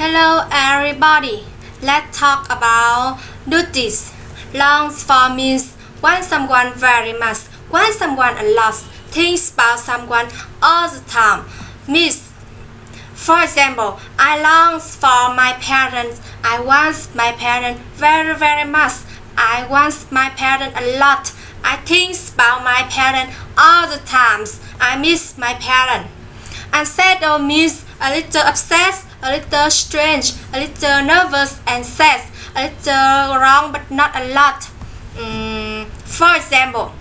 Hello everybody. Let's talk about duties. Longs for means want someone very much, want someone a lot, thinks about someone all the time. Miss. For example, I long for my parents. I want my parents very much. I want my parents a lot. I think about my parents all the times. I miss my parents. Unsettled means a little upset, a little strange, a little nervous and sad, a little wrong but not a lot. For example,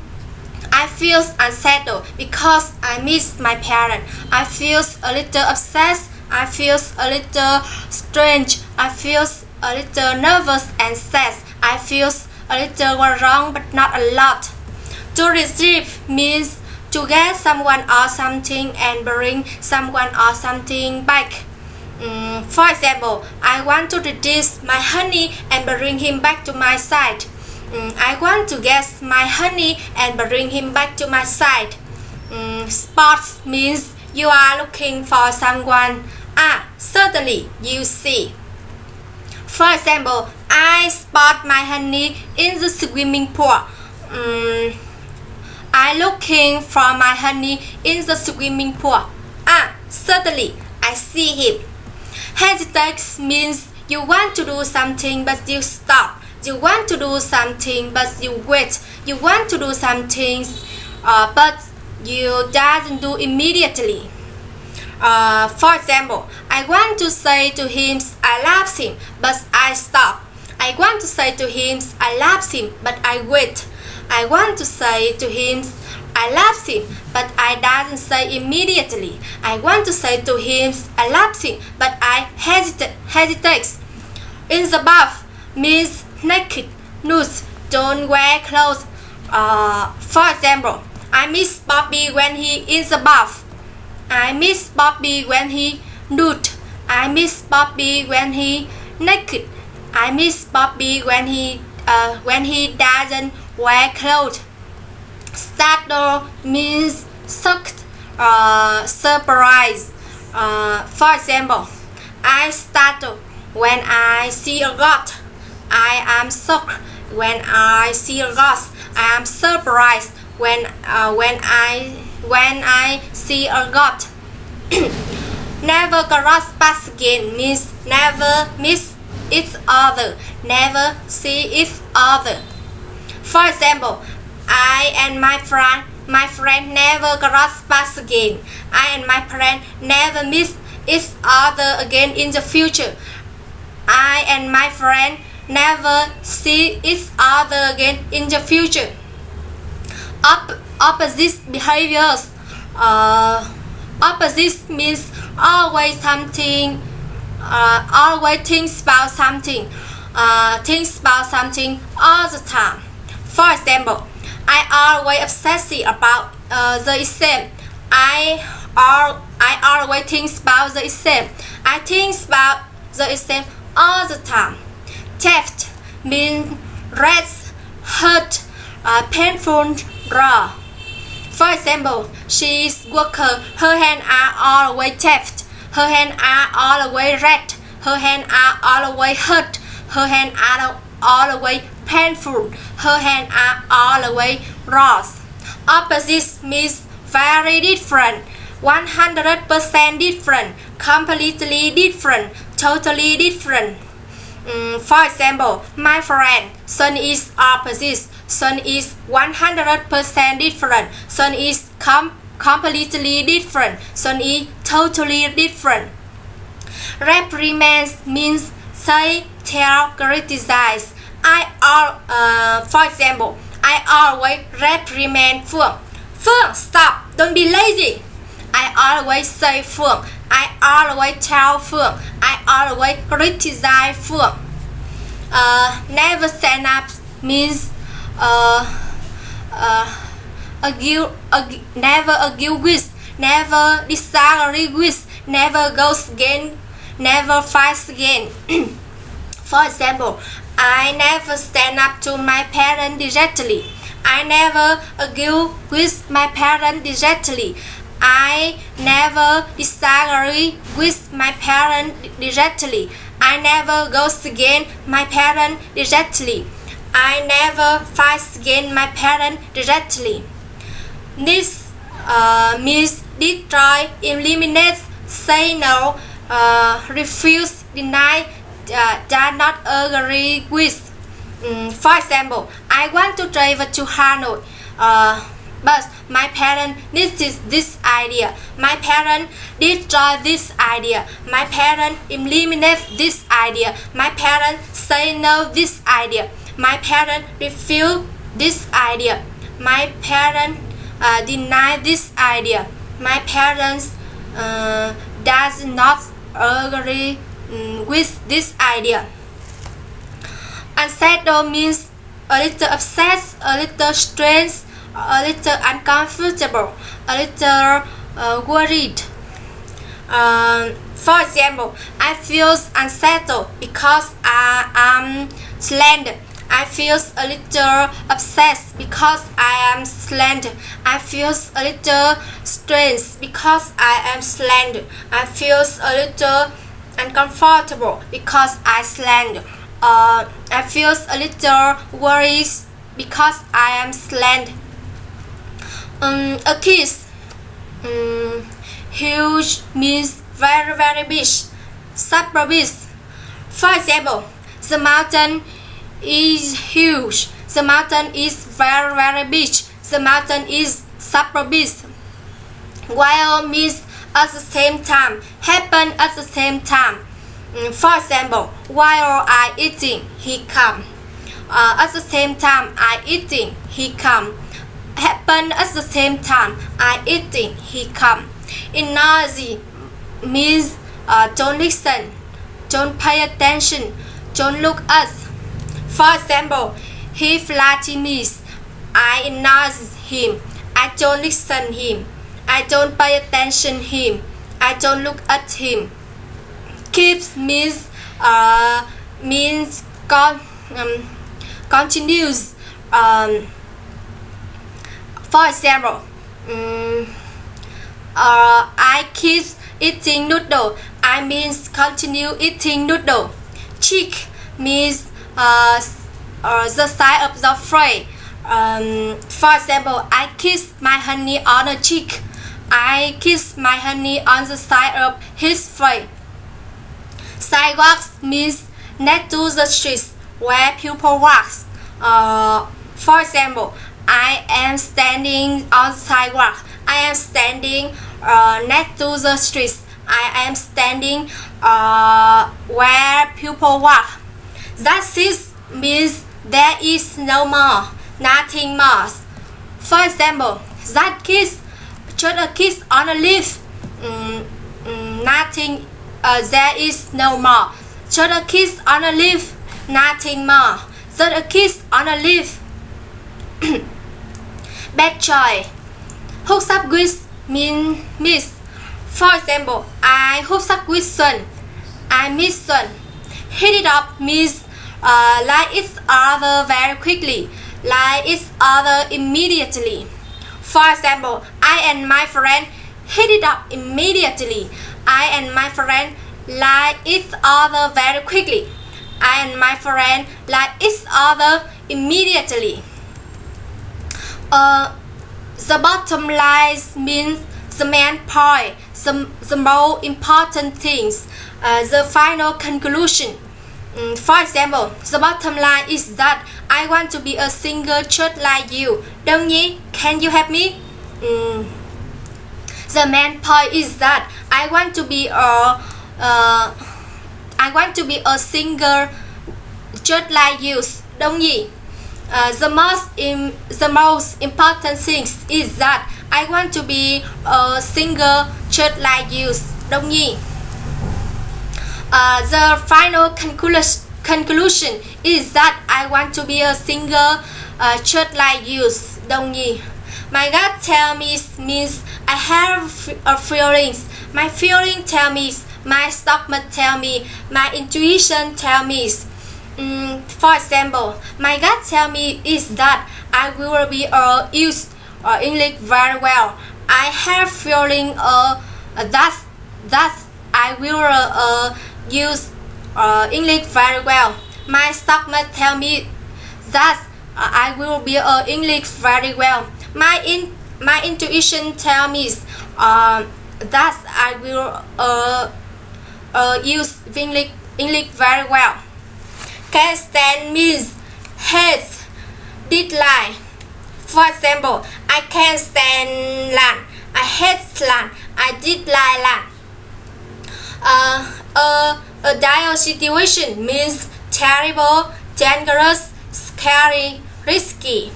I feel unsettled because I miss my parents. I feel a little upset. I feel a little strange. I feel a little nervous and sad. I feel a little wrong but not a lot. To receive means to get someone or something and bring someone or something back. For example, I want to release my honey and bring him back to my side. I want to get my honey and bring him back to my side. Spots means you are looking for someone. Certainly you see. For example, I spot my honey in the swimming pool. I looking for my honey in the swimming pool. Certainly I see him. Hesitate means you want to do something but you stop. You want to do something but you wait. You want to do something but you doesn't do immediately. For example, I want to say to him I love him but I stop. I want to say to him I love him but I wait. I want to say to him I love him but I doesn't say immediately. I want to say to him I love him but I hesitate. In the bath means naked, nude, don't wear clothes. For example, I miss Bobby when he in the bath. I miss Bobby when he nude. I miss Bobby when he naked. I miss Bobby when he doesn't wear clothes. Startle means shocked, surprise. For example, I startle when I see a goat. I am shocked when I see a goat. I am surprised when I see a goat. Never cross paths again means never miss each other, never see each other. For example, I and my friend never cross paths again. I and my friend never miss each other again in the future. I and my friend never see each other again in the future. Opposite behaviors. Opposite means always something. Always thinks about something. Thinks about something all the time. For example, I always obsessive about the exam. I always think about the exam. I think about the exam all the time. Theft means rest, hurt, painful, raw. For example, she is worker. Her hands are always theft. Her hands are always red. Her hands are always hurt. Her hands are always painful. Her hands are always raw. Opposite means very different, 100% different, completely different, totally different. For example, my friend, Sun is opposite. Sun is 100% different. Sun is completely different. Sun is totally different. Reprimand means say, tell, criticize. For example, I always reprimand Phương. Phương, stop, don't be lazy. I always say Phương. I always tell Phương. I always criticize Phương. Never stand up means never argue with, never disagree with, never goes again, never fights again. For example, I never stand up to my parents directly. I never argue with my parents directly. I never disagree with my parents directly. I never go against my parents directly. I never fight against my parents directly. This means destroy, eliminate, say no, refuse, deny, does not agree with. For example, I want to travel to Hanoi, but my parents need this idea. My parents destroy this idea. My parents eliminate this idea. My parents say no this idea. My parents refuse this idea. My parents deny this idea. My parents does not agree with this idea. Unsettled means a little upset, a little stressed, a little uncomfortable, a little worried. For example, I feel unsettled because I am slandered. I feel a little upset because I am slandered. I feel a little stressed because I am slandered. I feel a little uncomfortable because I slandered. I feel a little worried because I am slandered. A kiss. Huge means very very big, super big. For example, the mountain is huge. The mountain is very very big. The mountain is super big. While means at the same time, happen at the same time. For example, while I eating, he come. At the same time I eating, he come. Happen at the same time I eating, he come. Ignorance means don't listen, don't pay attention, don't look at. For example, he flattered me. I ignore him. I don't listen him. I don't pay attention him. I don't look at him. Keeps means continues. For example, I keep eating noodle. I means continue eating noodle. Cheek means the side of the face. For example, I kiss my honey on the cheek. I kiss my honey on the side of his face. Sidewalks means next to the streets where people walk. For example, I am standing on the sidewalk. I am standing next to the streets. I am standing where people walk. That is means there is no more, nothing more. For example, that kiss, just a kiss on a leaf. Nothing. There is no more. Just a kiss on a leaf. Nothing more. Just a kiss on a leaf. Bad choice. Hooks up with mean miss. For example, I hooks up with Sun. I miss Sun. Hit it up means like each other very quickly, like each other immediately. For example, I and my friend hit it up immediately. I and my friend like each other very quickly. I and my friend like each other immediately. The bottom line means the main point, the most important things, the final conclusion. For example, the bottom line is that I want to be a singer just like you. Don't you? Can you help me? The main point is that I want to be a singer just like you. Don't you? The most important thing is that I want to be a singer just like you. Don't you? The final conclusion is that I want to be a singer just like you. Don't you? My gut tell me means I have a feelings. My feeling tell me. My stomach tell me. My intuition tell me. For example, my gut tell me is that I will be use English very well. I have feeling that I will use English very well. My stomach tell me that I will be English very well. My intuition tell me that I will use English very well. Can stand means hate, deadline. For example, I can't stand land. I hate land. I dislike land. A dire situation means terrible, dangerous, scary, risky.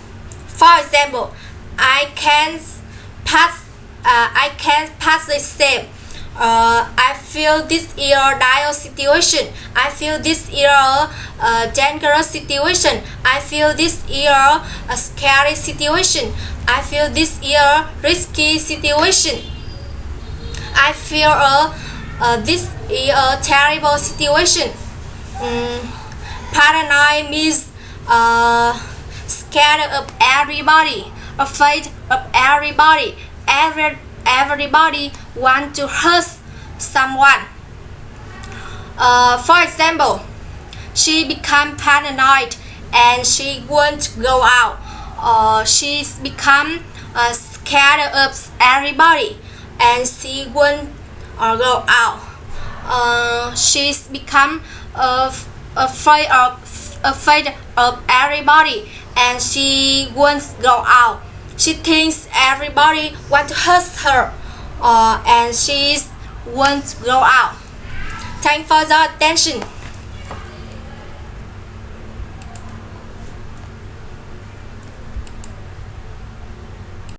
For example, I can't pass. I can't pass the exam. I feel this is a dire situation. I feel this is a dangerous situation. I feel this is a scary situation. I feel this is a risky situation. I feel this is a terrible situation. Paranoid means scared of everybody, afraid of everybody. Everybody want to hurt someone. For example, she become paranoid and she won't go out. She's become scared of everybody and she won't go out. She's become afraid of everybody and she won't go out. She thinks everybody want to hurt her and she won't go out. Thanks for the attention.